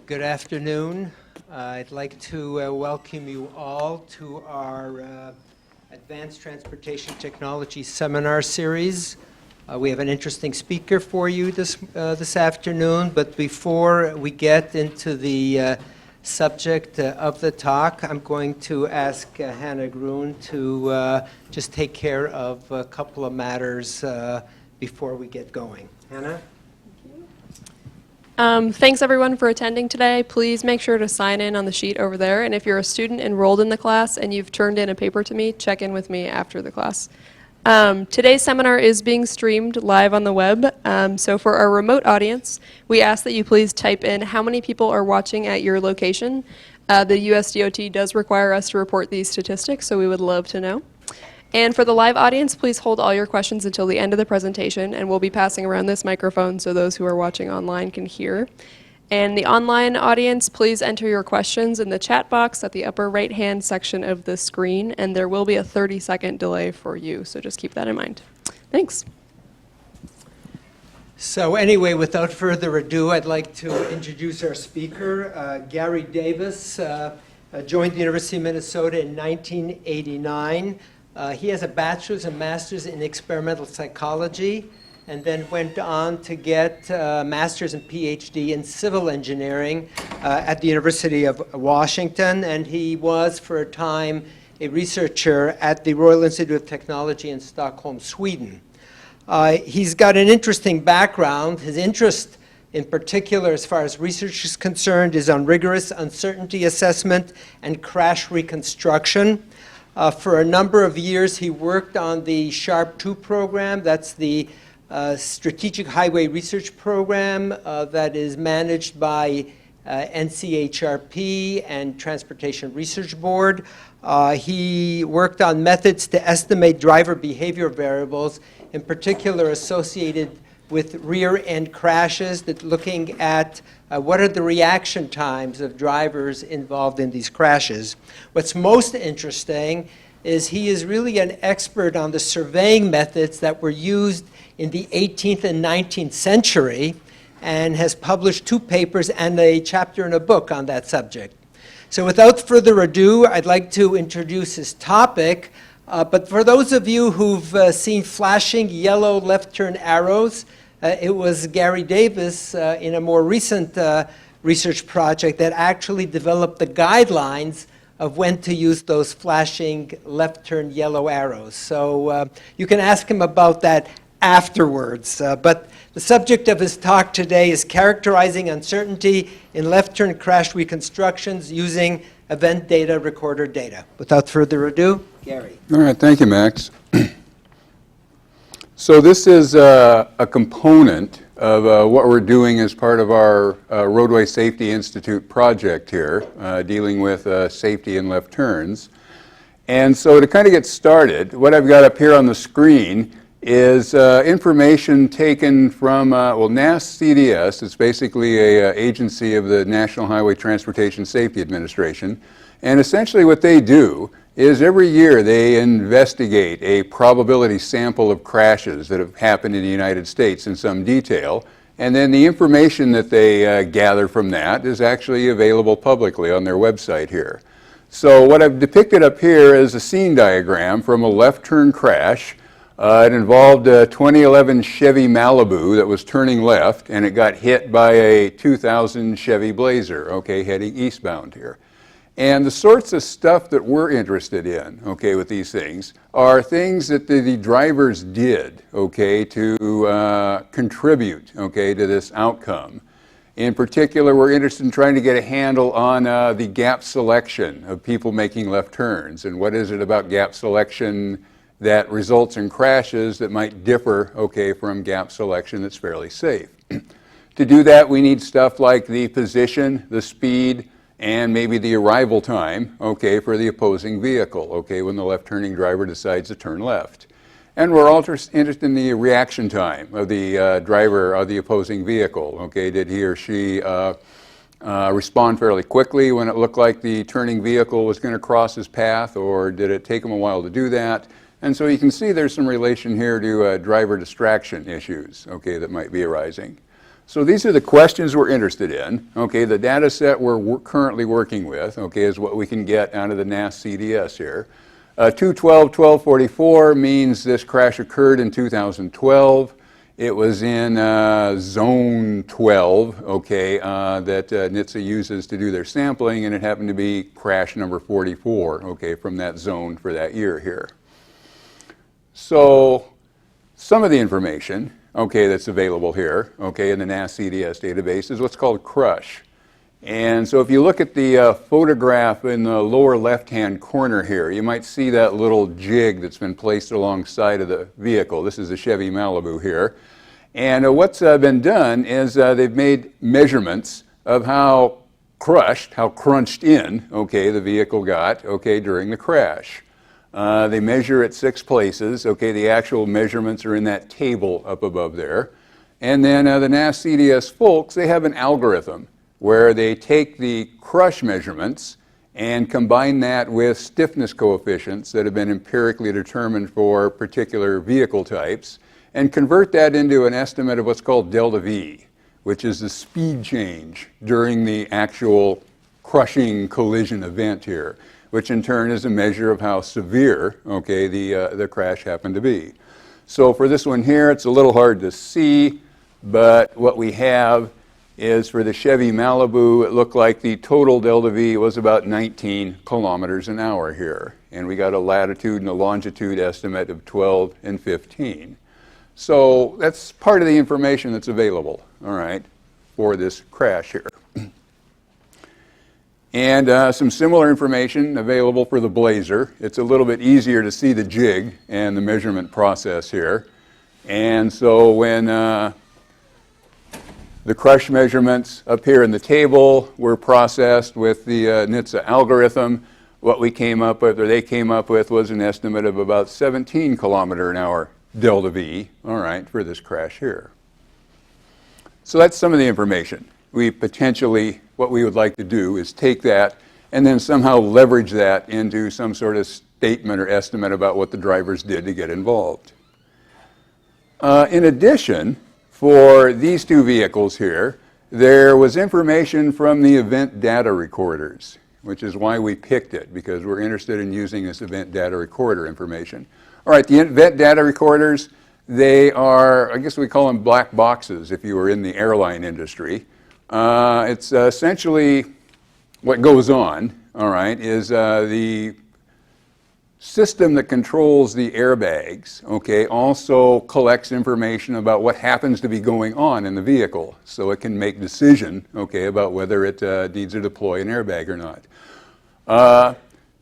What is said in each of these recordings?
Good afternoon. I'd like to welcome you all to our Advanced Transportation Technology Seminar Series. We have an interesting speaker for you this afternoon, but before we get into the subject of the talk, I'm going to ask Hannah Grun to just take care of a couple of matters before we get going. Hannah? Thanks everyone for attending today. Please make sure to sign in on the sheet over there. And if you're a student enrolled in the class and you've turned in a paper to me, check in with me after the class. Today's seminar is being streamed live on the web. So for our remote audience, we ask that you please type in how many people are watching at your location. The USDOT does require us to report these statistics, so we would love to know. And for the live audience, please hold all your questions until the end of the presentation, and we'll be passing around this microphone so those who are watching online can hear. And the online audience, please enter your questions in the chat box at the upper right-hand section of the screen, and there will be a 30-second delay for you, so just keep that in mind. Thanks. So anyway, without further ado, I'd like to introduce our speaker. Gary Davis joined the University of Minnesota in 1989. He has a bachelor's and master's in experimental psychology, and then went on to get a master's and PhD in civil engineering at the University of Washington, and he was for a time a researcher at the Royal Institute of Technology in Stockholm, Sweden. He's got an interesting background. His interest in particular, as far as research is concerned, is on rigorous uncertainty assessment and crash reconstruction. For a number of years, he worked on the SHARP-2 program. That's the Strategic Highway Research Program that is managed by NCHRP and Transportation Research Board. He worked on methods to estimate driver behavior variables, in particular associated with rear-end crashes, that looking at what are the reaction times of drivers involved in these crashes. What's most interesting is he is really an expert on the surveying methods that were used in the 18th and 19th century, and has published 2 papers and a chapter in a book on that subject. So without further ado, I'd like to introduce his topic. But for those of you who've seen flashing yellow left turn arrows, it was Gary Davis in a more recent research project that actually developed the guidelines of when to use those flashing left turn yellow arrows. So you can ask him about that afterwards. But the subject of his talk today is characterizing uncertainty in left turn crash reconstructions using event data recorder data. Without further ado, Gary. All right, thank you, Max. So this is a component of what we're doing as part of our Roadway Safety Institute project here, dealing with safety in left turns. And so to kind of get started, what I've got up here on the screen is information taken from, NASCDS. It's basically an agency of the National Highway Transportation Safety Administration. And essentially what they do is every year they investigate a probability sample of crashes that have happened in the United States in some detail, and then the information that they gather from that is actually available publicly on their website here. So what I've depicted up here is a scene diagram from a left turn crash. It involved a 2011 Chevy Malibu that was turning left, and it got hit by a 2000 Chevy Blazer, heading eastbound here. And the sorts of stuff that we're interested in, with these things, are things that the drivers did, to contribute, to this outcome. In particular, we're interested in trying to get a handle on the gap selection of people making left turns, and what is it about gap selection that results in crashes that might differ, from gap selection that's fairly safe. To do that, we need stuff like the position, the speed, and maybe the arrival time, for the opposing vehicle, when the left-turning driver decides to turn left. And we're also interested in the reaction time of the driver of the opposing vehicle, Did he or she respond fairly quickly when it looked like the turning vehicle was going to cross his path, or did it take him a while to do that? And so you can see there's some relation here to driver distraction issues, that might be arising. So these are the questions we're interested in. Okay, the data set we're currently working with, okay, is what we can get out of the NAS CDS here. 212.1244 means this crash occurred in 2012. It was in zone 12, okay, that NHTSA uses to do their sampling, and it happened to be crash number 44, okay, from that zone for that year here. So some of the information, okay, that's available here, okay, in the NAS CDS database is what's called crush. And so if you look at the photograph in the lower left-hand corner here, you might see that little jig that's been placed alongside of the vehicle. This is a Chevy Malibu here. And what's been done is they've made measurements of how crunched in, okay, the vehicle got, okay, during the crash. They measure at 6 places. Okay, the actual measurements are in that table up above there. And then the NAS CDS folks, they have an algorithm where they take the crush measurements and combine that with stiffness coefficients that have been empirically determined for particular vehicle types and convert that into an estimate of what's called delta V, which is the speed change during the actual crushing collision event here, which in turn is a measure of how severe, okay, the crash happened to be. So for this one here, it's a little hard to see, but what we have is for the Chevy Malibu, it looked like the total delta V was about 19 kilometers an hour here. And we got a latitude and a longitude estimate of 12 and 15. So that's part of the information that's available, all right, for this crash here. And some similar information available for the Blazer. It's a little bit easier to see the jig and the measurement process here. And so when the crush measurements up here in the table were processed with the NHTSA algorithm, what we came up with, or they came up with, was an estimate of about 17 kilometer an hour delta V, all right, for this crash here. So that's some of the information. We potentially, what we would like to do is take that and then somehow leverage that into some sort of statement or estimate about what the drivers did to get involved. In addition, for these two vehicles here, there was information from the event data recorders, which is why we picked it, because we're interested in using this event data recorder information. All right, the event data recorders, they are, I guess we call them black boxes if you were in the airline industry. It's essentially what goes on, all right, is the system that controls the airbags, okay, also collects information about what happens to be going on in the vehicle, so it can make decision, okay, about whether it needs to deploy an airbag or not.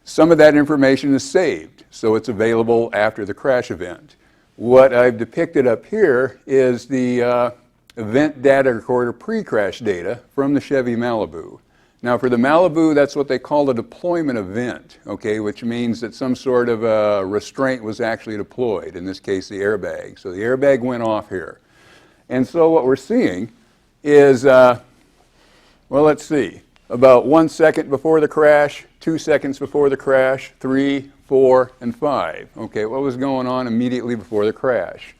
Some of that information is saved, so it's available after the crash event. What I've depicted up here is the event data recorder pre-crash data from the Chevy Malibu. Now for the Malibu, that's what they call a deployment event, okay, which means that some sort of a restraint was actually deployed, in this case the airbag. So the airbag went off here. And so what we're seeing is, well, let's see, about 1 second before the crash, 2 seconds before the crash, 3, 4, and 5. Okay, what was going on immediately before the crash?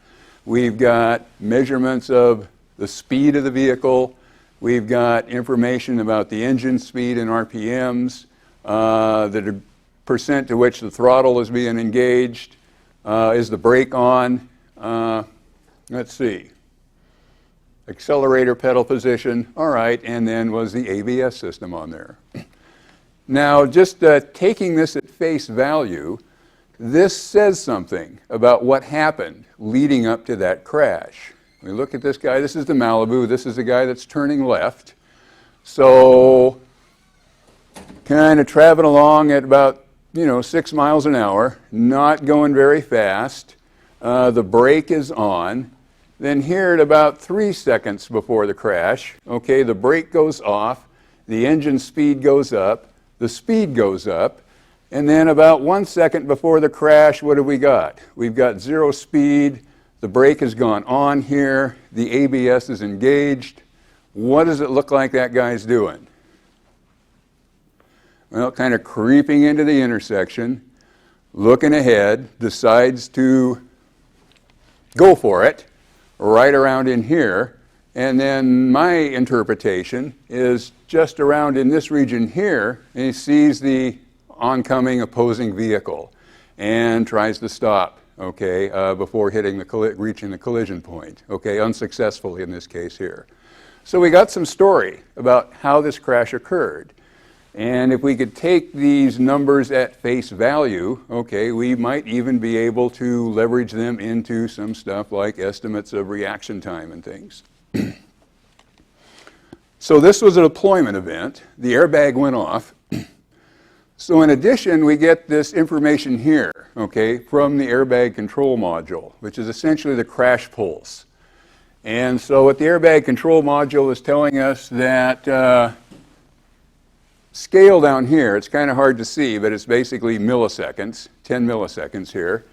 We've got measurements of the speed of the vehicle. We've got information about the engine speed and RPMs, the percent to which the throttle is being engaged, is the brake on, let's see, accelerator pedal position, all right, and then was the ABS system on there. Now, just taking this at face value, this says something about what happened leading up to that crash. We look at this guy, this is the Malibu, this is the guy that's turning left. So, kind of traveling along at about, 6 miles an hour, not going very fast. The brake is on. Then here at about 3 seconds before the crash, okay, the brake goes off, the engine speed goes up, the speed goes up, and then about 1 second before the crash, what have we got? We've got 0 speed. The brake has gone on here. The ABS is engaged. What does it look like that guy's doing? Well, kind of creeping into the intersection, looking ahead, decides to go for it right around in here, And then my interpretation is just around in this region here, and he sees the oncoming opposing vehicle and tries to stop, okay, before hitting reaching the collision point, okay, unsuccessfully in this case here. So we got some story about how this crash occurred. And if we could take these numbers at face value, okay, we might even be able to leverage them into some stuff like estimates of reaction time and things. So this was a deployment event. The airbag went off. So in addition, we get this information here, okay, from the airbag control module, which is essentially the crash pulse. And so what the airbag control module is telling us that scale down here, it's kind of hard to see, but it's basically milliseconds, 10 milliseconds here.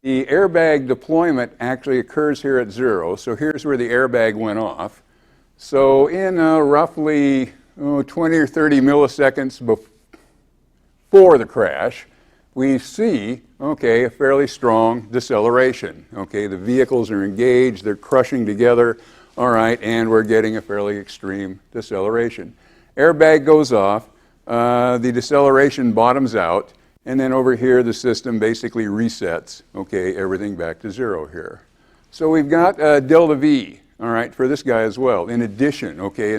The airbag deployment actually occurs here at 0, so here's where the airbag went off. So in roughly 20 or 30 milliseconds before the crash, we see, okay, a fairly strong deceleration. Okay, the vehicles are engaged, they're crushing together, all right, and we're getting a fairly extreme deceleration. Airbag goes off, the deceleration bottoms out, and then over here the system basically resets, okay, everything back to 0 here. So we've got delta V, all right, for this guy as well, in addition, okay,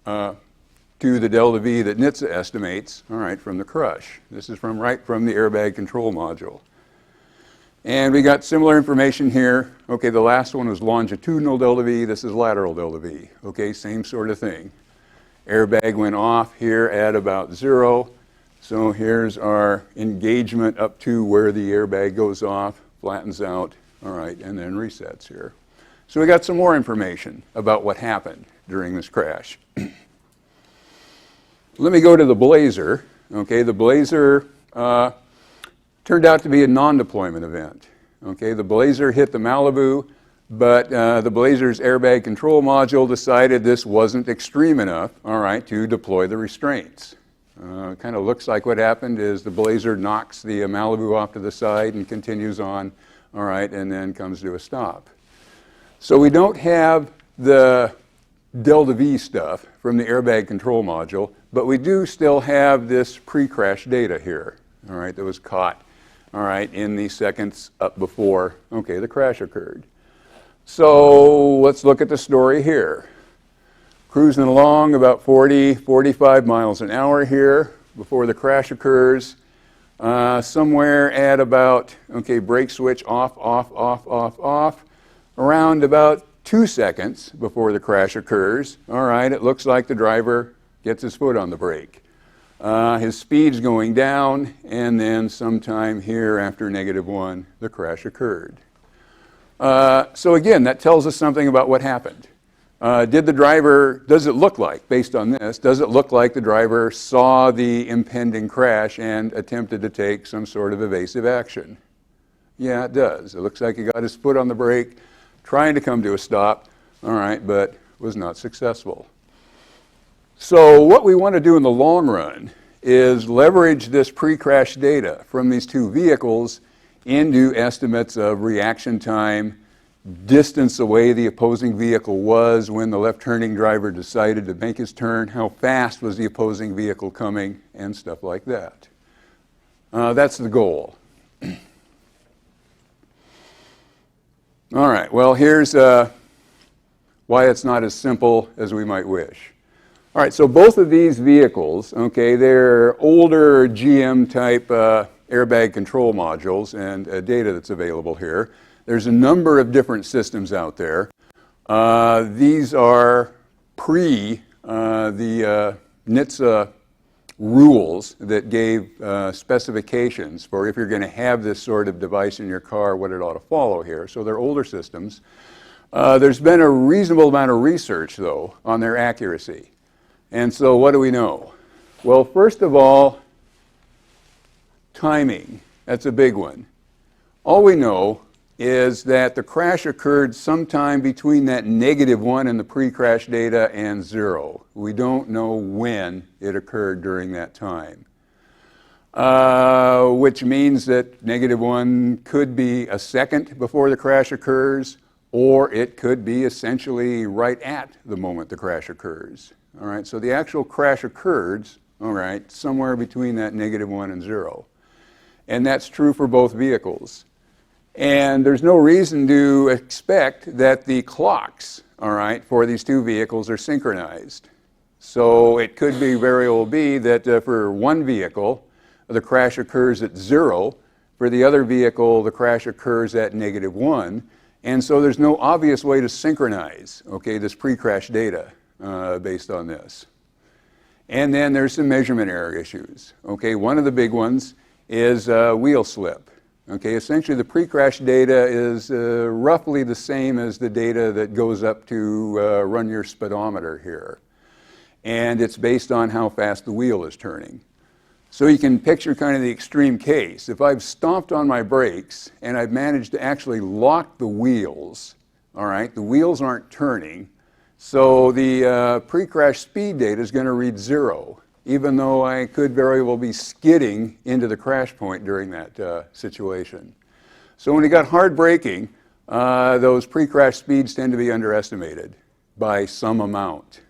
to the delta V that NHTSA estimates, all right, from the crush. This is right from the airbag control module. And we got similar information here. Okay, the last one was longitudinal delta V, this is lateral delta V. Okay, same sort of thing. Airbag went off here at about 0. So here's our engagement up to where the airbag goes off, flattens out, all right, and then resets here. So we got some more information about what happened during this crash. Let me go to the Blazer. Okay, the Blazer turned out to be a non-deployment event. Okay, the Blazer hit the Malibu, but the Blazer's airbag control module decided this wasn't extreme enough, all right, to deploy the restraints. Kind of looks like what happened is the Blazer knocks the Malibu off to the side and continues on, all right, and then comes to a stop. So we don't have the delta V stuff from the airbag control module, but we do still have this pre-crash data here, all right, that was caught, all right, in the seconds up before, okay, the crash occurred. So let's look at the story here. Cruising along about 40, 45 miles an hour here before the crash occurs. Somewhere at about, okay, brake switch off, off, off, off, off. Around about 2 seconds before the crash occurs, all right, it looks like the driver gets his foot on the brake. His speed's going down, and then sometime here after -1, the crash occurred. So again, that tells us something about what happened. Does it look like, based on this, does it look like the driver saw the impending crash and attempted to take some sort of evasive action? Yeah, it does. It looks like he got his foot on the brake, trying to come to a stop, all right, but was not successful. So what we want to do in the long run is leverage this pre-crash data from these two vehicles into estimates of reaction time, distance away the opposing vehicle was when the left-turning driver decided to make his turn, how fast was the opposing vehicle coming, and stuff like that. That's the goal. All right, well, here's why it's not as simple as we might wish. All right, so both of these vehicles, okay, they're older GM-type airbag control modules and data that's available here. There's a number of different systems out there. These are pre the NHTSA rules that gave specifications for if you're going to have this sort of device in your car, what it ought to follow here. So they're older systems. There's been a reasonable amount of research, though, on their accuracy. And so what do we know? Well, first of all, timing. That's a big one. All we know is that the crash occurred sometime between that -1 in the pre-crash data and 0. We don't know when it occurred during that time, which means that -1 could be a second before the crash occurs, or it could be essentially right at the moment the crash occurs. All right, so the actual crash occurs, all right, somewhere between that -1 and 0. And that's true for both vehicles. And there's no reason to expect that the clocks, all right, for these two vehicles are synchronized. So it could be very well be that for one vehicle, the crash occurs at 0. For the other vehicle, the crash occurs at -1. And so there's no obvious way to synchronize, okay, this pre-crash data based on this. And then there's some measurement error issues. Okay, one of the big ones is wheel slip. Okay, essentially the pre-crash data is roughly the same as the data that goes up to run your speedometer here. And it's based on how fast the wheel is turning. So you can picture kind of the extreme case. If I've stomped on my brakes and I've managed to actually lock the wheels, all right, the wheels aren't turning, so the pre-crash speed data is going to read 0, even though I could very well be skidding into the crash point during that situation. So when you got hard braking, those pre-crash speeds tend to be underestimated by some amount.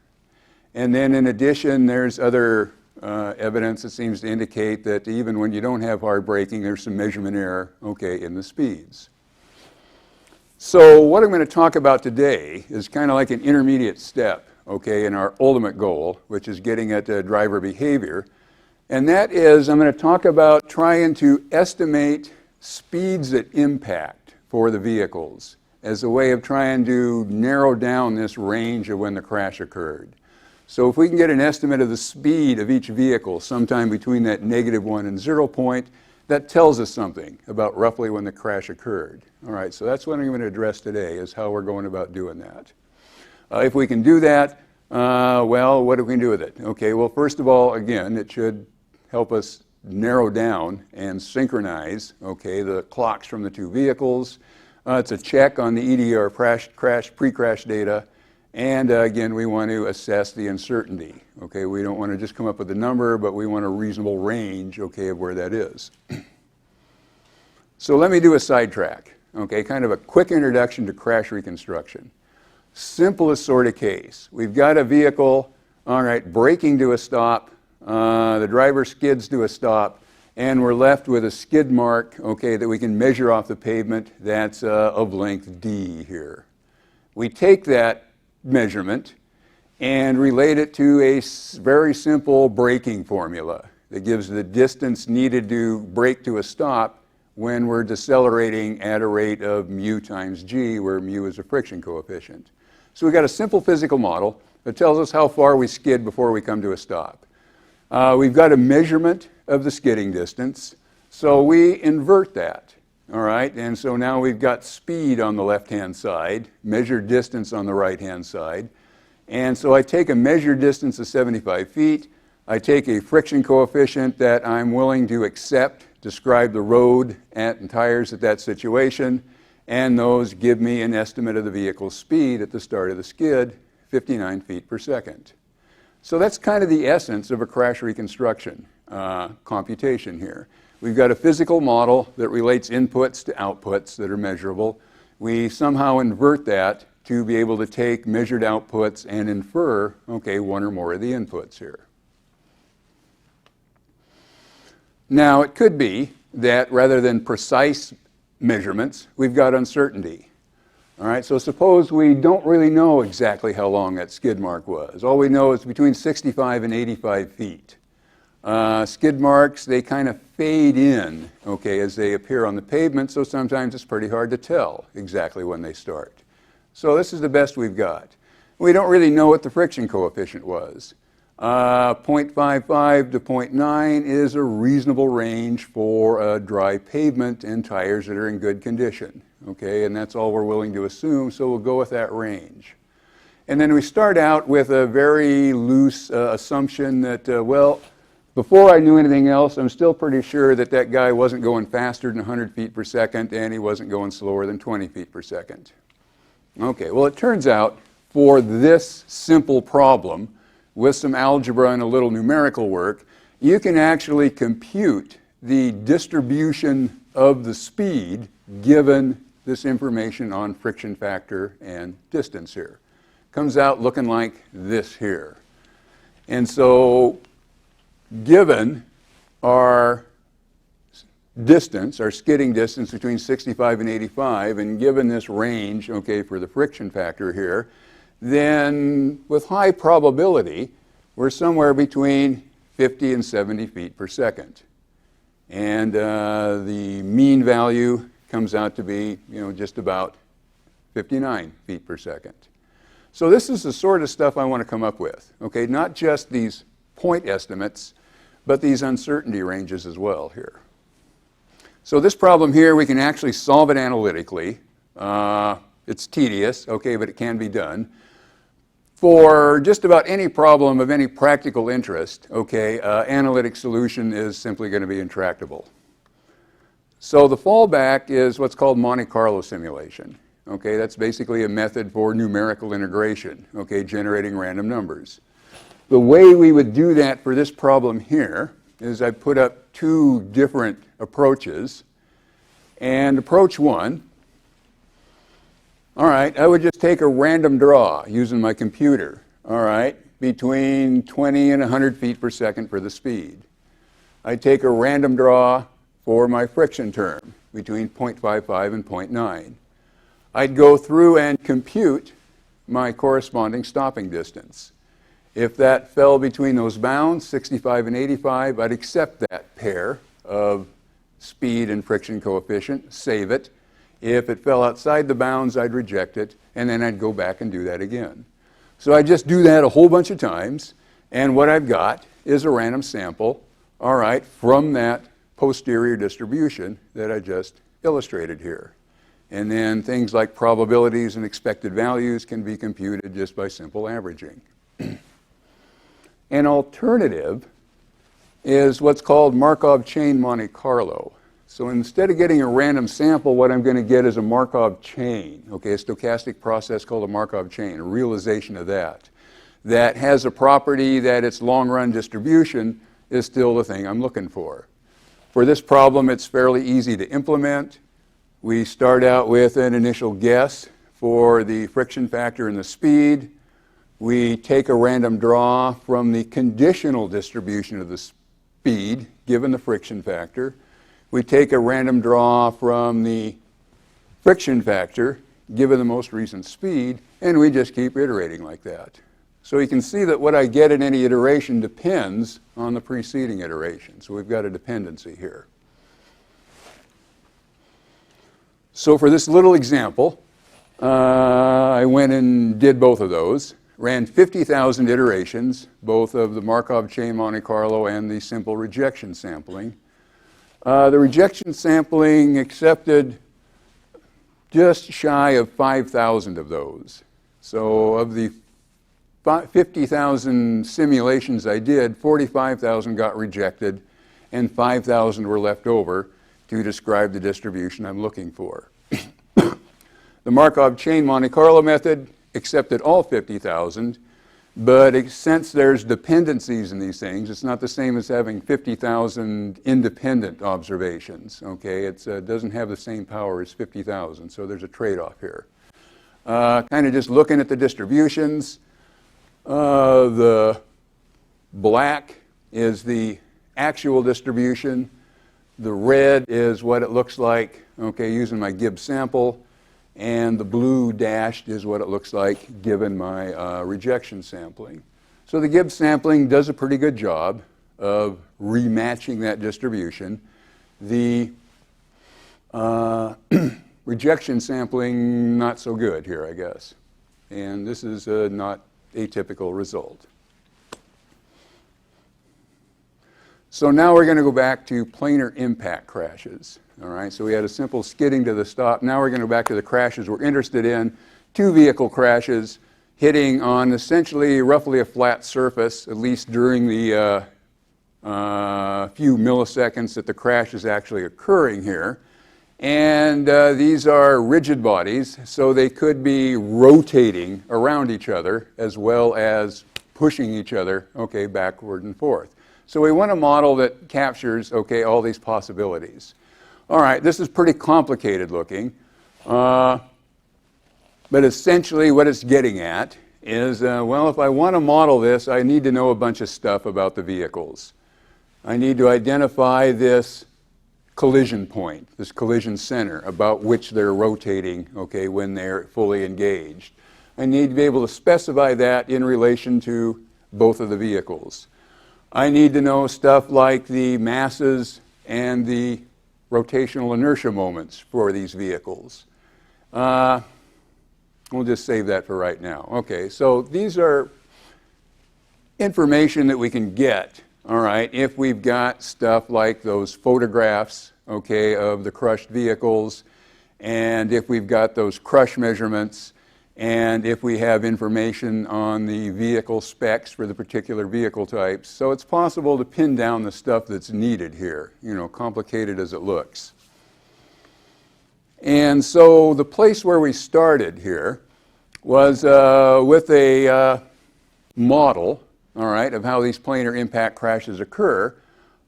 And then in addition, there's other evidence that seems to indicate that even when you don't have hard braking, there's some measurement error, okay, in the speeds. So what I'm going to talk about today is kind of like an intermediate step, okay, in our ultimate goal, which is getting at driver behavior. And that is, I'm going to talk about trying to estimate speeds at impact for the vehicles as a way of trying to narrow down this range of when the crash occurred. So if we can get an estimate of the speed of each vehicle sometime between that -1 and 0 point, that tells us something about roughly when the crash occurred. All right, so that's what I'm going to address today, is how we're going about doing that. If we can do that, well, what do we do with it? Okay, well, first of all, again, it should help us narrow down and synchronize, okay, the clocks from the two vehicles. It's a check on the EDR pre-crash data. And again, we want to assess the uncertainty. Okay, we don't want to just come up with a number, but we want a reasonable range, okay, of where that is. So let me do a sidetrack. Okay, kind of a quick introduction to crash reconstruction. Simplest sort of case. We've got a vehicle, all right, braking to a stop. The driver skids to a stop, and we're left with a skid mark, okay, that we can measure off the pavement. That's of length D here. We take that measurement and relate it to a very simple braking formula that gives the distance needed to brake to a stop when we're decelerating at a rate of mu times g, where mu is a friction coefficient. So we've got a simple physical model that tells us how far we skid before we come to a stop. We've got a measurement of the skidding distance, so we invert that. All right, and so now we've got speed on the left-hand side, measured distance on the right-hand side. And so I take a measured distance of 75 feet. I take a friction coefficient that I'm willing to accept, describe the road and tires at that situation, and those give me an estimate of the vehicle's speed at the start of the skid, 59 feet per second. So that's kind of the essence of a crash reconstruction computation here. We've got a physical model that relates inputs to outputs that are measurable. We somehow invert that to be able to take measured outputs and infer, okay, one or more of the inputs here. Now, it could be that rather than precise measurements, we've got uncertainty. All right, so suppose we don't really know exactly how long that skid mark was. All we know is between 65 and 85 feet. Skid marks, they kind of fade in, okay, as they appear on the pavement, so sometimes it's pretty hard to tell exactly when they start. So this is the best we've got. We don't really know what the friction coefficient was. 0.55 to 0.9 is a reasonable range for a dry pavement and tires that are in good condition, okay, and that's all we're willing to assume, so we'll go with that range. And then we start out with a very loose assumption that, well, before I knew anything else, I'm still pretty sure that that guy wasn't going faster than 100 feet per second and he wasn't going slower than 20 feet per second. Okay, well, it turns out for this simple problem, with some algebra and a little numerical work, you can actually compute the distribution of the speed given this information on friction factor and distance here. Comes out looking like this here. And so given our distance, our skidding distance between 65 and 85, and given this range, okay, for the friction factor here, then with high probability, we're somewhere between 50 and 70 feet per second. And the mean value comes out to be, just about 59 feet per second. So this is the sort of stuff I want to come up with, okay? Not just these point estimates, but these uncertainty ranges as well here. So this problem here, we can actually solve it analytically. It's tedious, okay, but it can be done. For just about any problem of any practical interest, okay, analytic solution is simply going to be intractable. So the fallback is what's called Monte Carlo simulation. Okay, that's basically a method for numerical integration, okay, generating random numbers. The way we would do that for this problem here is I put up two different approaches. And approach one, all right, I would just take a random draw using my computer, all right, between 20 and 100 feet per second for the speed. I'd take a random draw for my friction term between 0.55 and 0.9. I'd go through and compute my corresponding stopping distance. If that fell between those bounds, 65 and 85, I'd accept that pair of speed and friction coefficient, save it. If it fell outside the bounds, I'd reject it, and then I'd go back and do that again. So I just do that a whole bunch of times, and what I've got is a random sample, all right, from that posterior distribution that I just illustrated here. And then things like probabilities and expected values can be computed just by simple averaging. An alternative is what's called Markov chain Monte Carlo. So instead of getting a random sample, what I'm going to get is a Markov chain, okay, a stochastic process called a Markov chain, a realization of that has a property that its long-run distribution is still the thing I'm looking for. For this problem, it's fairly easy to implement. We start out with an initial guess for the friction factor and the speed. We take a random draw from the conditional distribution of the speed, given the friction factor. We take a random draw from the friction factor, given the most recent speed, and we just keep iterating like that. So you can see that what I get in any iteration depends on the preceding iteration. So we've got a dependency here. So for this little example, I went and did both of those, ran 50,000 iterations, both of the Markov chain Monte Carlo and the simple rejection sampling. The rejection sampling accepted just shy of 5,000 of those. So of the 50,000 simulations I did, 45,000 got rejected and 5,000 were left over to describe the distribution I'm looking for. The Markov chain Monte Carlo method accepted all 50,000, but since there's dependencies in these things, it's not the same as having 50,000 independent observations, okay? It doesn't have the same power as 50,000, so there's a trade-off here. Kind of just looking at the distributions, the black is the actual distribution. The red is what it looks like, okay, using my Gibbs sample. And the blue dashed is what it looks like given my rejection sampling. So the Gibbs sampling does a pretty good job of rematching that distribution. The rejection sampling, not so good here, I guess. And this is not a typical result. So now we're going to go back to planar impact crashes. All right, so we had a simple skidding to the stop. Now we're going to go back to the crashes we're interested in. Two vehicle crashes hitting on essentially roughly a flat surface, at least during the few milliseconds that the crash is actually occurring here. And these are rigid bodies, so they could be rotating around each other as well as pushing each other, okay, backward and forth. So we want a model that captures, okay, all these possibilities. All right, this is pretty complicated looking. But essentially what it's getting at is, well, if I want to model this, I need to know a bunch of stuff about the vehicles. I need to identify this collision point, this collision center, about which they're rotating, okay, when they're fully engaged. I need to be able to specify that in relation to both of the vehicles. I need to know stuff like the masses and the rotational inertia moments for these vehicles. We'll just save that for right now. Okay, so these are information that we can get, all right, if we've got stuff like those photographs, okay, of the crushed vehicles, and if we've got those crush measurements, and if we have information on the vehicle specs for the particular vehicle types. So it's possible to pin down the stuff that's needed here, you know, complicated as it looks. And so the place where we started here was with a model, all right, of how these planar impact crashes occur,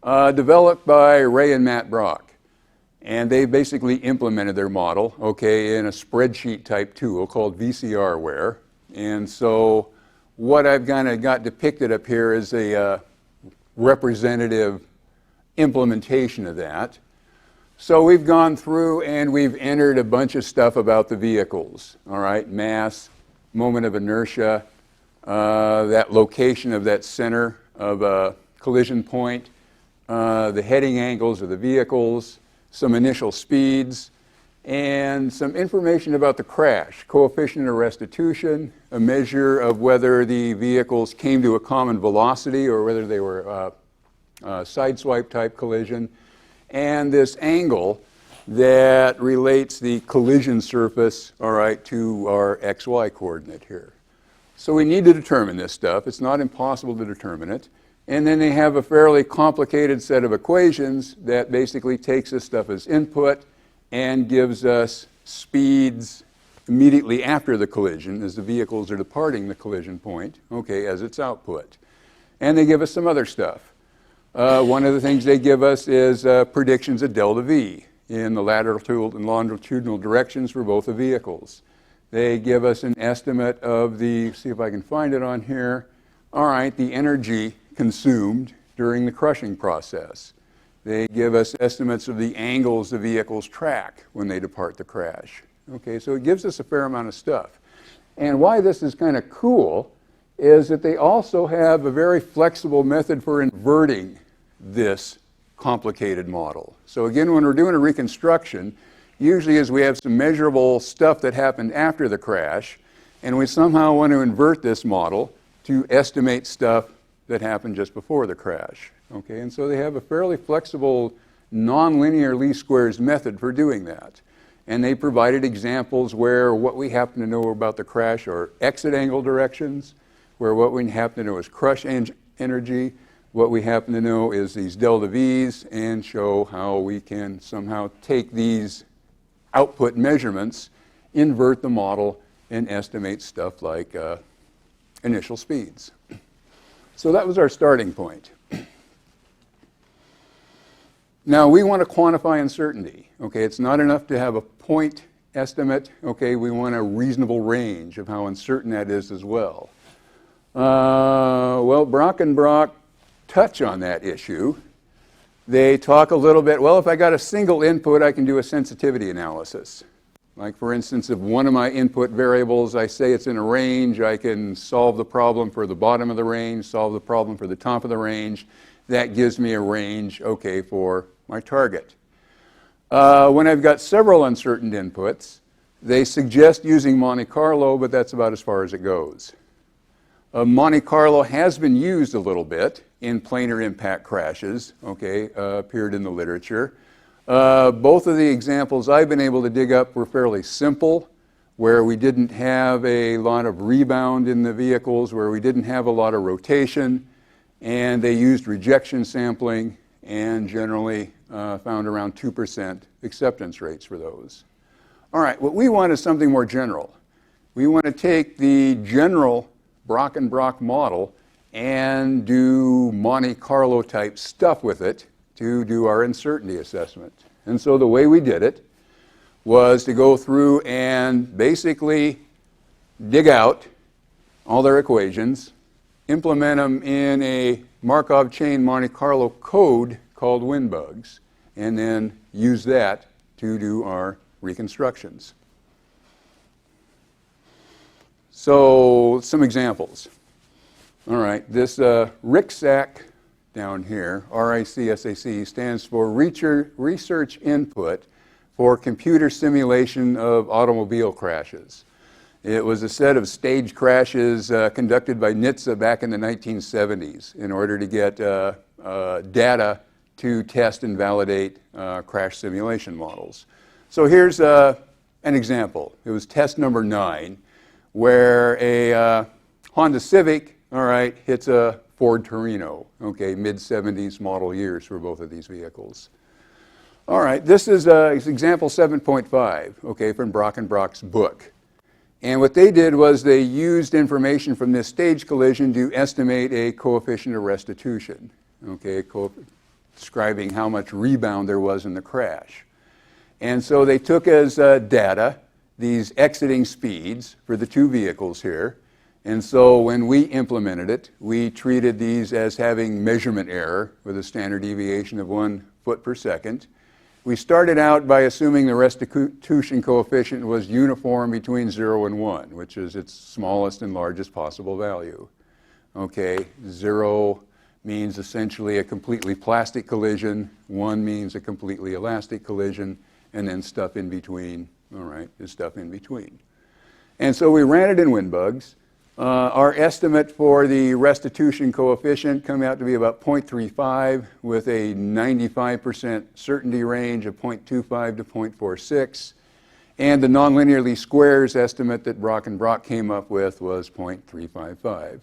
developed by Ray and Matt Brock. And they basically implemented their model, okay, in a spreadsheet type tool called VCRware. And so what I've kind of got depicted up here is a representative implementation of that. So we've gone through and we've entered a bunch of stuff about the vehicles, all right, mass, moment of inertia, that location of that center of a collision point, the heading angles of the vehicles, some initial speeds, and some information about the crash, coefficient of restitution, a measure of whether the vehicles came to a common velocity or whether they were sideswipe type collision, and this angle that relates the collision surface, all right, to our XY coordinate here. So we need to determine this stuff. It's not impossible to determine it. And then they have a fairly complicated set of equations that basically takes this stuff as input and gives us speeds immediately after the collision as the vehicles are departing the collision point, okay, as its output. And they give us some other stuff. One of the things they give us is predictions of delta V in the lateral and longitudinal directions for both the vehicles. They give us an estimate of the, see if I can find it on here, all right, the energy consumed during the crushing process. They give us estimates of the angles the vehicles track when they depart the crash. Okay, so it gives us a fair amount of stuff. And why this is kind of cool is that they also have a very flexible method for inverting this complicated model. So again, when we're doing a reconstruction, usually as we have some measurable stuff that happened after the crash, and we somehow want to invert this model to estimate stuff that happened just before the crash. Okay, and so they have a fairly flexible nonlinear least squares method for doing that. And they provided examples where what we happen to know about the crash are exit angle directions, where what we happen to know is crush energy, what we happen to know is these delta V's, and show how we can somehow take these output measurements, invert the model, and estimate stuff like initial speeds. So that was our starting point. Now we want to quantify uncertainty. Okay, it's not enough to have a point estimate. Okay, we want a reasonable range of how uncertain that is as well. Well, Brock and Brock touch on that issue. They talk a little bit, well, if I got a single input, I can do a sensitivity analysis. Like, for instance, if one of my input variables, I say it's in a range, I can solve the problem for the bottom of the range, solve the problem for the top of the range. That gives me a range, okay, for my target. When I've got several uncertain inputs, they suggest using Monte Carlo, but that's about as far as it goes. Monte Carlo has been used a little bit in planar impact crashes, okay, appeared in the literature. Both of the examples I've been able to dig up were fairly simple, where we didn't have a lot of rebound in the vehicles, where we didn't have a lot of rotation, and they used rejection sampling and generally found around 2% acceptance rates for those. All right, what we want is something more general. We want to take the general Brock and Brock model and do Monte Carlo type stuff with it to do our uncertainty assessment. And so the way we did it was to go through and basically dig out all their equations, implement them in a Markov chain Monte Carlo code called WinBugs, and then use that to do our reconstructions. So some examples. All right, this RICSAC down here, RICSAC, stands for Research Input for Computer Simulation of Automobile Crashes. It was a set of stage crashes conducted by NHTSA back in the 1970s in order to get data to test and validate crash simulation models. So here's an example. It was test number 9, where a Honda Civic, all right, hits a Ford Torino, okay, mid-70s model years for both of these vehicles. All right, this is example 7.5, okay, from Brock and Brock's book. And what they did was they used information from this stage collision to estimate a coefficient of restitution, okay, describing how much rebound there was in the crash. And so they took as data these exiting speeds for the two vehicles here. And so when we implemented it, we treated these as having measurement error with a standard deviation of 1 foot per second. We started out by assuming the restitution coefficient was uniform between 0 and 1, which is its smallest and largest possible value. Okay, 0 means essentially a completely plastic collision, 1 means a completely elastic collision, and then stuff in between, all right, is stuff in between. And so we ran it in WinBugs. Our estimate for the restitution coefficient came out to be about 0.35 with a 95% certainty range of 0.25 to 0.46. And the nonlinear least squares estimate that Brock and Brock came up with was 0.355.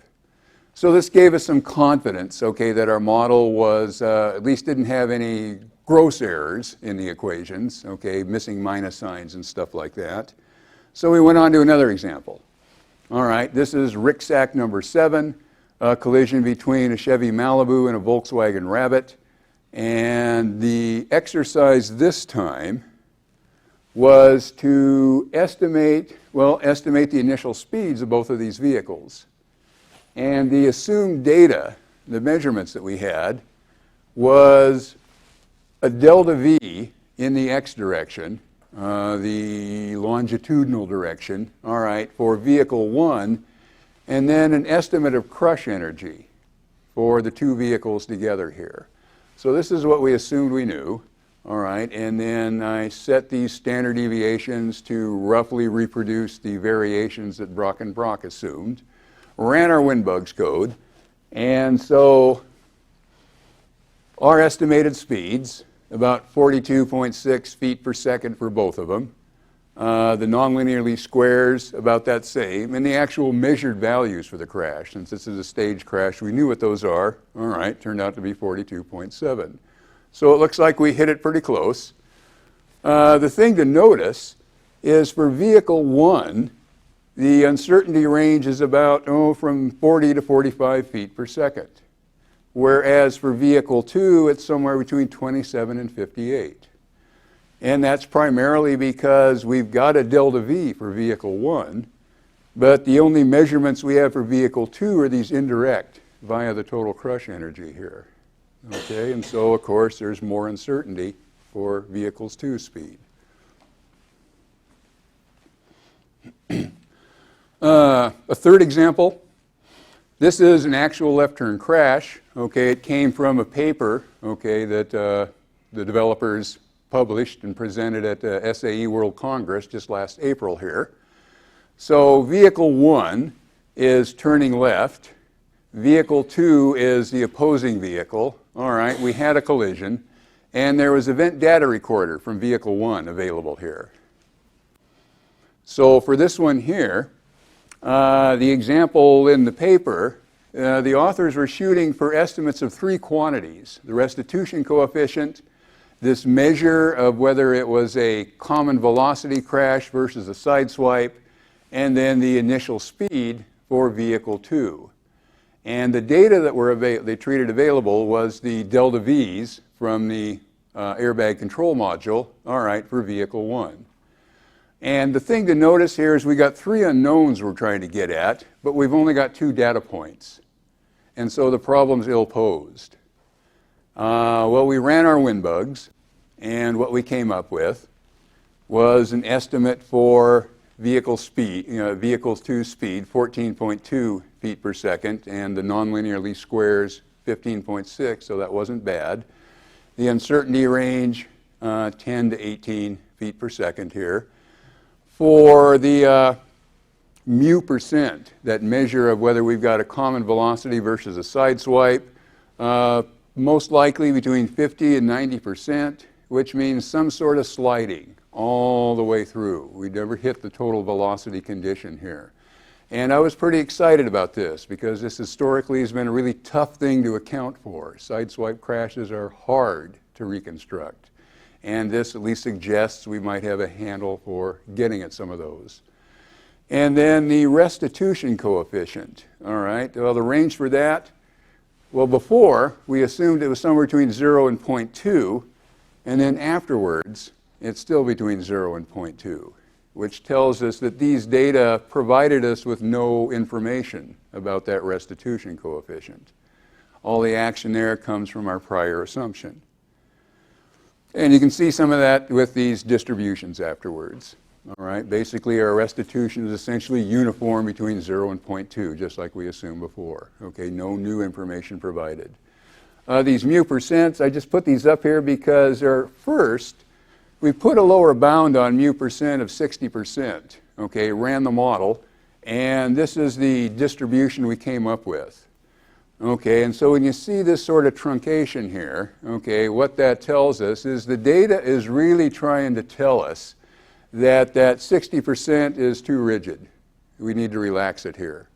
So this gave us some confidence, okay, that our model was, at least didn't have any gross errors in the equations, okay, missing minus signs and stuff like that. So we went on to another example. All right, this is RICSAC number 7, a collision between a Chevy Malibu and a Volkswagen Rabbit. And the exercise this time was to estimate the initial speeds of both of these vehicles. And the assumed data, the measurements that we had, was a delta V in the x direction, the longitudinal direction, all right, for vehicle 1, and then an estimate of crush energy for the two vehicles together here. So this is what we assumed we knew, all right, and then I set these standard deviations to roughly reproduce the variations that Brock and Brock assumed, ran our WinBugs code, and so our estimated speeds, about 42.6 feet per second for both of them. The nonlinear least squares, about that same. And the actual measured values for the crash, since this is a stage crash, we knew what those are. All right, turned out to be 42.7. So it looks like we hit it pretty close. The thing to notice is for vehicle 1, the uncertainty range is about, from 40 to 45 feet per second. Whereas for vehicle 2, it's somewhere between 27 and 58. And that's primarily because we've got a delta V for vehicle 1, but the only measurements we have for vehicle 2 are these indirect via the total crush energy here. Okay, and so of course there's more uncertainty for vehicles 2 speed. A third example. This is an actual left turn crash. Okay, it came from a paper, okay, that the developers published and presented at SAE World Congress just last April here. So vehicle 1 is turning left. Vehicle 2 is the opposing vehicle. All right, we had a collision, and there was event data recorder from vehicle 1 available here. So for this one here, the example in the paper, the authors were shooting for estimates of 3 quantities: the restitution coefficient, this measure of whether it was a common velocity crash versus a sideswipe, and then the initial speed for vehicle 2. And the data that they treated available was the delta V's from the airbag control module, all right, for vehicle 1. And the thing to notice here is we got 3 unknowns we're trying to get at, but we've only got 2 data points. And so the problem's ill-posed. Well, we ran our WinBugs, and what we came up with was an estimate for vehicle speed, vehicles to speed, 14.2 feet per second, and the nonlinear least squares, 15.6, so that wasn't bad. The uncertainty range, 10 to 18 feet per second here. For the mu percent, that measure of whether we've got a common velocity versus a sideswipe, most likely between 50 and 90%, which means some sort of sliding all the way through. We never hit the total velocity condition here. And I was pretty excited about this because this historically has been a really tough thing to account for. Sideswipe crashes are hard to reconstruct. And this at least suggests we might have a handle for getting at some of those. And then the restitution coefficient, all right? Well, the range for that, well, before we assumed it was somewhere between 0 and 0.2, and then afterwards it's still between 0 and 0.2, which tells us that these data provided us with no information about that restitution coefficient. All the action there comes from our prior assumption. And you can see some of that with these distributions afterwards. All right, basically our restitution is essentially uniform between 0 and 0.2, just like we assumed before. Okay, no new information provided. These mu percents, I just put these up here because first, we put a lower bound on mu percent of 60%. Okay, ran the model, and this is the distribution we came up with. Okay, and so when you see this sort of truncation here, okay, what that tells us is the data is really trying to tell us that 60% is too rigid. We need to relax it here.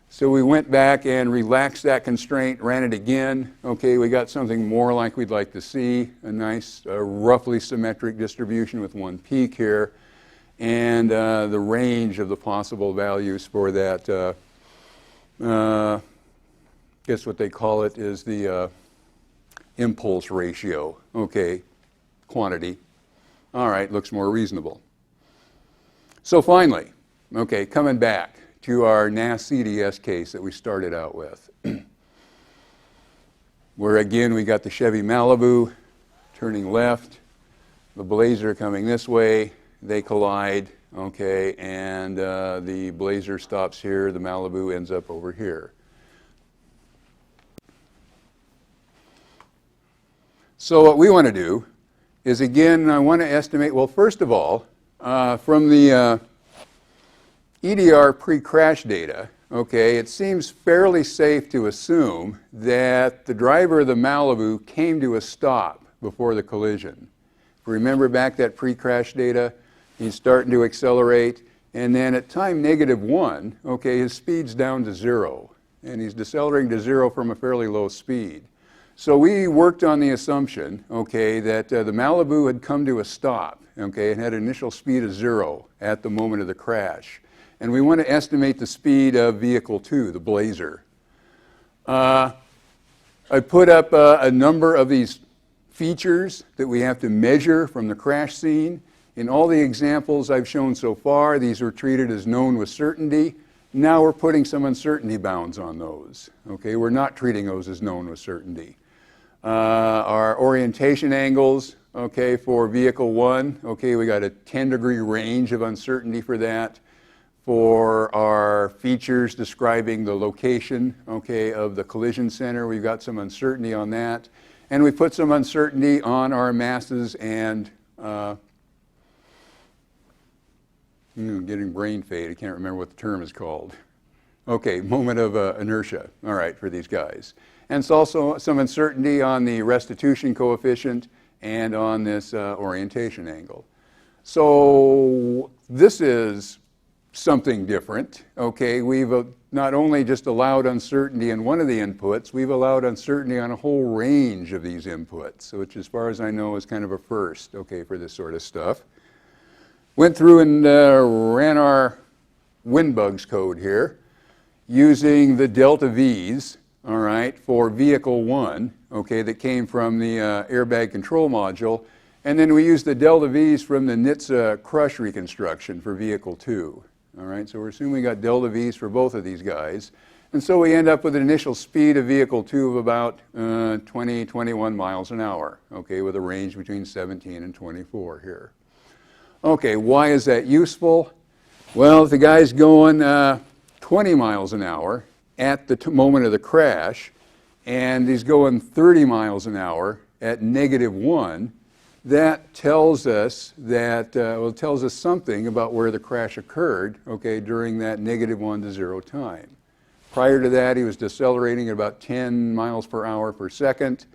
So we went back and relaxed that constraint, ran it again. Okay, we got something more like we'd like to see, a nice roughly symmetric distribution with one peak here, and the range of the possible values for that, guess what they call it is the impulse ratio. Okay, quantity. All right, looks more reasonable. So finally, okay, coming back to our NAS CDS case that we started out with, where again we got the Chevy Malibu turning left, the Blazer coming this way, they collide, okay, and the Blazer stops here, the Malibu ends up over here. So what we want to do is, again, I want to estimate, well, first of all, from the EDR pre-crash data, okay, it seems fairly safe to assume that the driver of the Malibu came to a stop before the collision. If you remember back that pre-crash data, he's starting to accelerate, and then at time -1, okay, his speed's down to 0, and he's decelerating to 0 from a fairly low speed. So we worked on the assumption, okay, that the Malibu had come to a stop, okay, and had an initial speed of 0 at the moment of the crash. And we want to estimate the speed of vehicle 2, the Blazer. I put up a number of these features that we have to measure from the crash scene. In all the examples I've shown so far, these were treated as known with certainty. Now we're putting some uncertainty bounds on those. Okay, we're not treating those as known with certainty. Our orientation angles, okay, for vehicle 1, okay, we got a 10-degree range of uncertainty for that. For our features describing the location, okay, of the collision center, we've got some uncertainty on that. And we put some uncertainty on our masses and getting brain fade. I can't remember what the term is called. Okay, moment of inertia, all right, for these guys. And it's also some uncertainty on the restitution coefficient and on this orientation angle. So this is something different, okay? We've not only just allowed uncertainty in one of the inputs, we've allowed uncertainty on a whole range of these inputs, which as far as I know is kind of a first, okay, for this sort of stuff. Went through and ran our WinBugs code here using the delta V's, all right, for vehicle 1, okay, that came from the airbag control module. And then we use the delta V's from the NHTSA crush reconstruction for vehicle 2. All right, so we're assuming we got delta V's for both of these guys. And so we end up with an initial speed of vehicle 2 of about 20, 21 miles an hour, okay, with a range between 17 and 24 here. Okay, why is that useful? Well, if the guy's going 20 miles an hour at the moment of the crash, and he's going 30 miles an hour at -1, that tells us that, well, it tells us something about where the crash occurred, okay, during that -1 to 0 time. Prior to that, he was decelerating at about 10 miles per hour per second,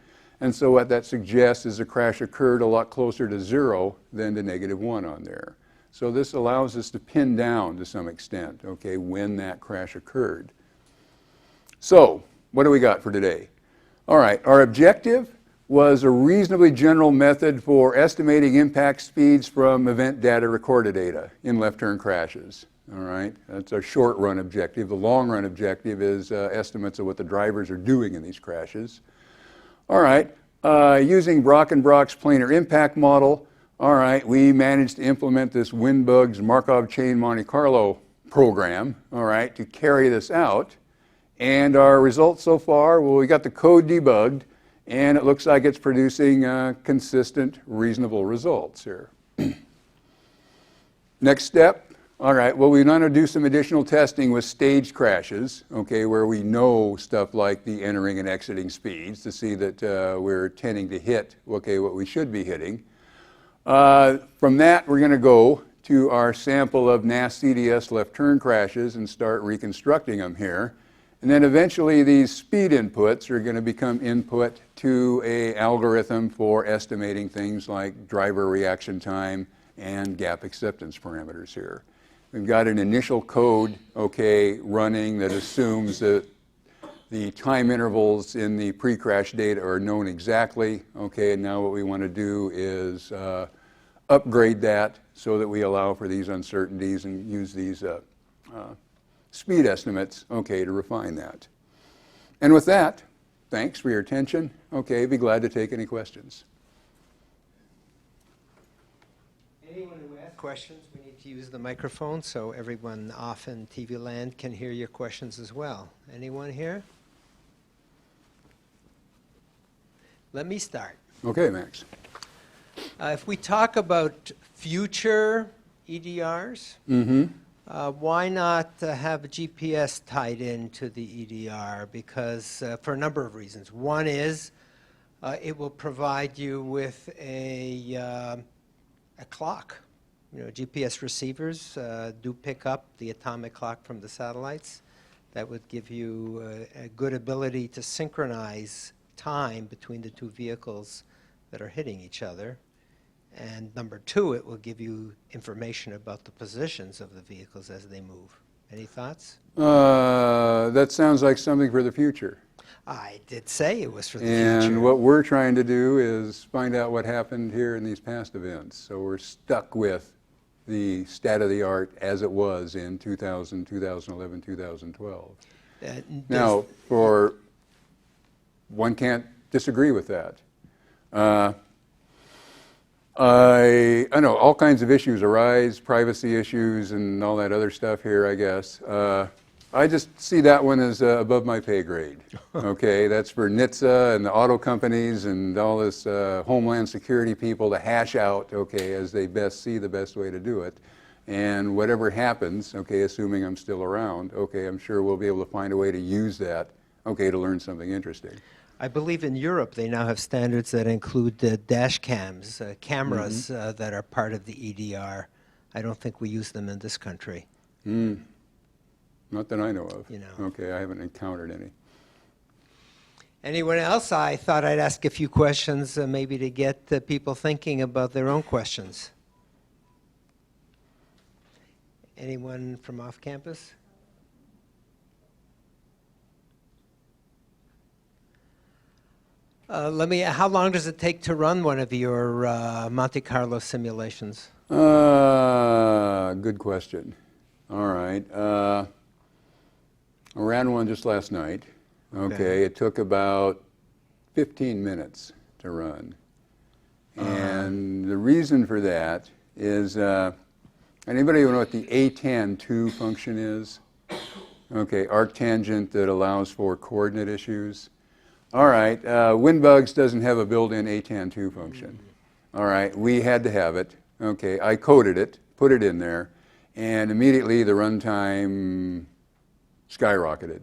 and so what that suggests is the crash occurred a lot closer to 0 than to -1 on there. So this allows us to pin down to some extent, okay, when that crash occurred. So, what do we got for today? All right, our objective was a reasonably general method for estimating impact speeds from event data recorded data in left turn crashes. All right, that's our short run objective. The long run objective is estimates of what the drivers are doing in these crashes. All right, using Brock and Brock's planar impact model, all right, we managed to implement this Winbug's Markov chain Monte Carlo program, all right, to carry this out. And our results so far, well, we got the code debugged, and it looks like it's producing consistent, reasonable results here. Next step, all right, well, we want to do some additional testing with staged crashes, okay, where we know stuff like the entering and exiting speeds to see that we're tending to hit, okay, what we should be hitting. From that, we're going to go to our sample of NAS CDS left turn crashes and start reconstructing them here. And then eventually these speed inputs are going to become input to an algorithm for estimating things like driver reaction time and gap acceptance parameters here. We've got an initial code, okay, running that assumes that the time intervals in the pre-crash data are known exactly, okay, and now what we want to do is upgrade that so that we allow for these uncertainties and use these speed estimates, okay, to refine that. And with that, thanks for your attention. Okay, be glad to take any questions. Anyone who has questions, we need to use the microphone so everyone off in TV land can hear your questions as well. Anyone here? Let me start. Okay, Max. If we talk about future EDRs, why not have a GPS tied into the EDR? Because for a number of reasons. One is it will provide you with a clock. You know, GPS receivers do pick up the atomic clock from the satellites. That would give you a good ability to synchronize time between the two vehicles that are hitting each other. And number two, it will give you information about the positions of the vehicles as they move. Any thoughts? That sounds like something for the future. I did say it was for the And future. what we're trying to do is find out what happened here in these past events. So we're stuck with the state of the art as it was in 2000, 2011, 2012. Now, one can't disagree with that. I know all kinds of issues arise, privacy issues and all that other stuff here, I guess. I just see that one as above my pay grade. Okay, that's for NHTSA and the auto companies and all this Homeland Security people to hash out, okay, as they best see the best way to do it. And whatever happens, okay, assuming I'm still around, okay, I'm sure we'll be able to find a way to use that, okay, to learn something interesting. I believe in Europe they now have standards that include dash cams, cameras that are part of the EDR. I don't think we use them in this country. Not that I know of. You know. Okay, I haven't encountered any. Anyone else? I thought I'd ask a few questions maybe to get people thinking about their own questions. Anyone from off campus? How long does it take to run one of your Monte Carlo simulations? Good question. All right. I ran one just last night. Okay. It took about 15 minutes to run. And the reason for that is, anybody know what the ATAN2 function is? Okay, arctangent that allows for coordinate issues. All right, WinBugs doesn't have a built-in ATAN2 function. All right, we had to have it. Okay, I coded it, put it in there, and immediately the runtime skyrocketed.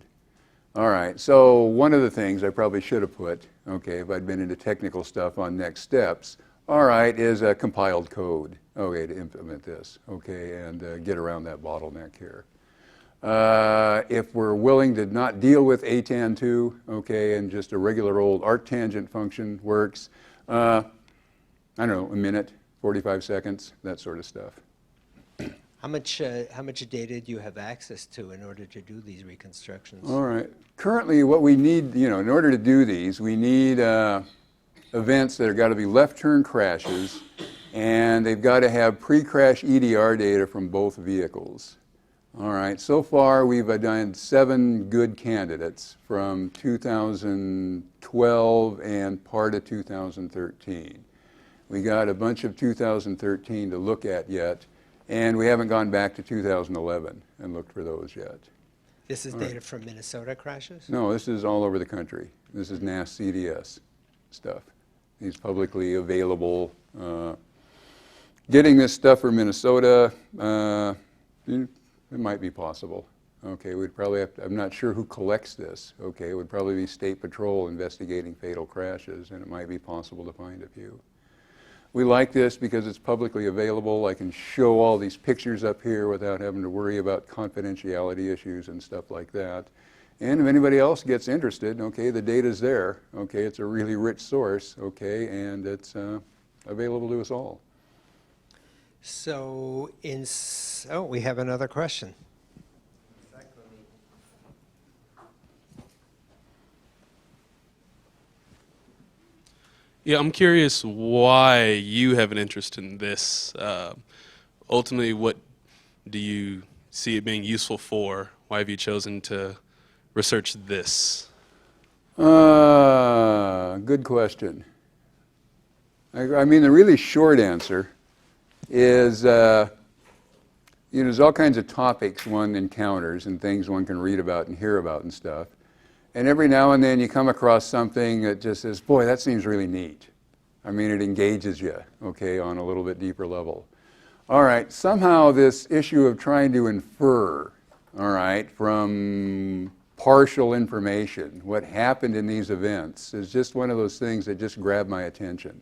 All right, so one of the things I probably should have put, okay, if I'd been into technical stuff on next steps, all right, is a compiled code, okay, to implement this, okay, and get around that bottleneck here. If we're willing to not deal with ATAN2, okay, and just a regular old arctangent function works, I don't know, a minute, 45 seconds, that sort of stuff. How much data do you have access to in order to do these reconstructions? All right. Currently, what we need, in order to do these, we need events that have got to be left turn crashes, and they've got to have pre-crash EDR data from both vehicles. All right. So far, we've done 7 good candidates from 2012 and part of 2013. We got a bunch of 2013 to look at yet. And we haven't gone back to 2011 and looked for those yet. This is data from Minnesota crashes? No, this is all over the country. This is NAS CDS stuff. These publicly available. Getting this stuff from Minnesota, it might be possible. Okay, we'd probably have to, I'm not sure who collects this. Okay, it would probably be State Patrol investigating fatal crashes, and it might be possible to find a few. We like this because it's publicly available. I can show all these pictures up here without having to worry about confidentiality issues and stuff like that. And if anybody else gets interested, okay, the data's there. Okay, it's a really rich source, okay, and it's available to us all. So, we have another question. Yeah, I'm curious why you have an interest in this. Ultimately, what do you see it being useful for? Why have you chosen to research this? Good question. I mean, the really short answer is, there's all kinds of topics one encounters and things one can read about and hear about and stuff. And every now and then you come across something that just says, boy, that seems really neat. I mean, it engages you, okay, on a little bit deeper level. All right, somehow this issue of trying to infer, all right, from partial information, what happened in these events is just one of those things that just grabbed my attention.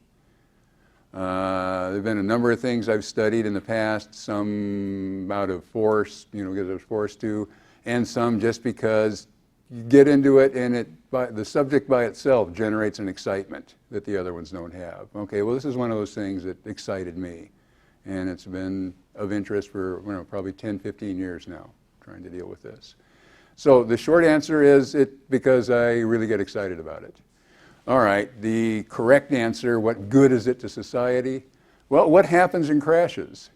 There have been a number of things I've studied in the past, some out of force, because I was forced to, and some just because you get into it and the subject by itself generates an excitement that the other ones don't have. Okay, well, this is one of those things that excited me, and it's been of interest for probably 10, 15 years now, trying to deal with this. So the short answer is because I really get excited about it. All right, the correct answer, what good is it to society? Well, what happens in crashes?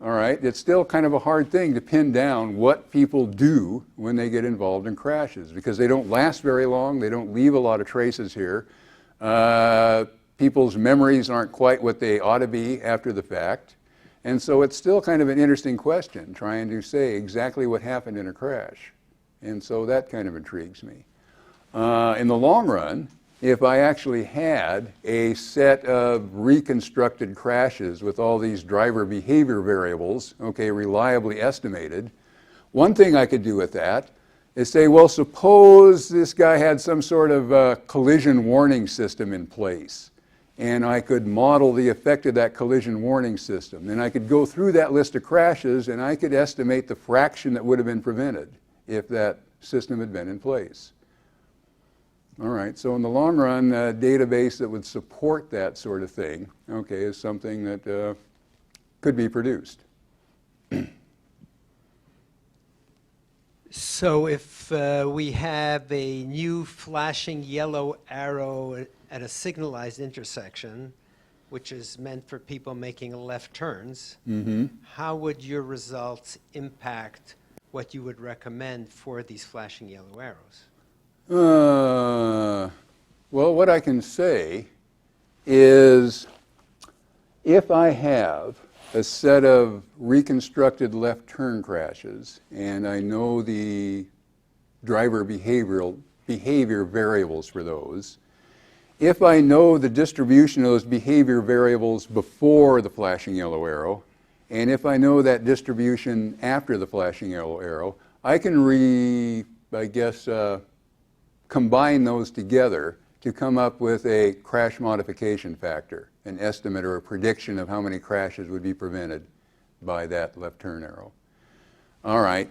All right, it's still kind of a hard thing to pin down what people do when they get involved in crashes, because they don't last very long, they don't leave a lot of traces here. People's memories aren't quite what they ought to be after the fact. And so it's still kind of an interesting question, trying to say exactly what happened in a crash. And so that kind of intrigues me. In the long run, if I actually had a set of reconstructed crashes with all these driver behavior variables, okay, reliably estimated, one thing I could do with that is say, well, suppose this guy had some sort of collision warning system in place, and I could model the effect of that collision warning system. And I could go through that list of crashes, and I could estimate the fraction that would have been prevented if that system had been in place. All right, so in the long run, a database that would support that sort of thing, okay, is something that could be produced. So if we have a new flashing yellow arrow at a signalized intersection, which is meant for people making left turns, how would your results impact what you would recommend for these flashing yellow arrows? Well, what I can say is if I have a set of reconstructed left turn crashes and I know the driver behavior variables for those, if I know the distribution of those behavior variables before the flashing yellow arrow, and if I know that distribution after the flashing yellow arrow, I can combine those together to come up with a crash modification factor, an estimate or a prediction of how many crashes would be prevented by that left turn arrow. All right,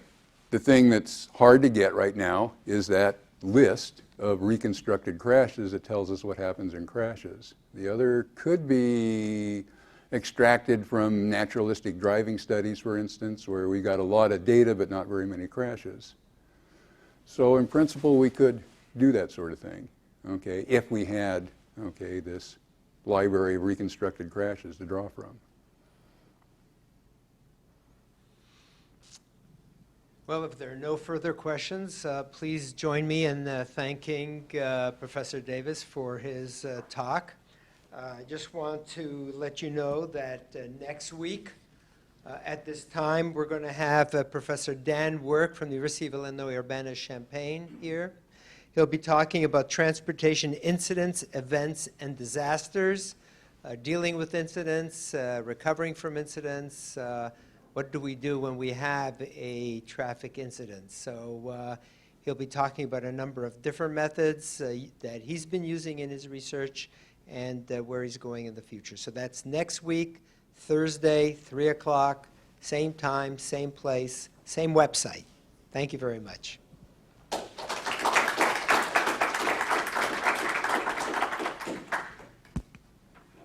the thing that's hard to get right now is that list of reconstructed crashes that tells us what happens in crashes. The other could be extracted from naturalistic driving studies, for instance, where we got a lot of data but not very many crashes. So in principle, we could do that sort of thing, okay, if we had, okay, this library of reconstructed crashes to draw from. Well, if there are no further questions, please join me in thanking Professor Davis for his talk. I just want to let you know that next week at this time we're going to have Professor Dan Work from the University of Illinois Urbana-Champaign here. He'll be talking about transportation incidents, events, and disasters, dealing with incidents, recovering from incidents. What do we do when we have a traffic incident? So he'll be talking about a number of different methods that he's been using in his research and where he's going in the future. So that's next week, Thursday, 3 o'clock, same time, same place, same website. Thank you very much.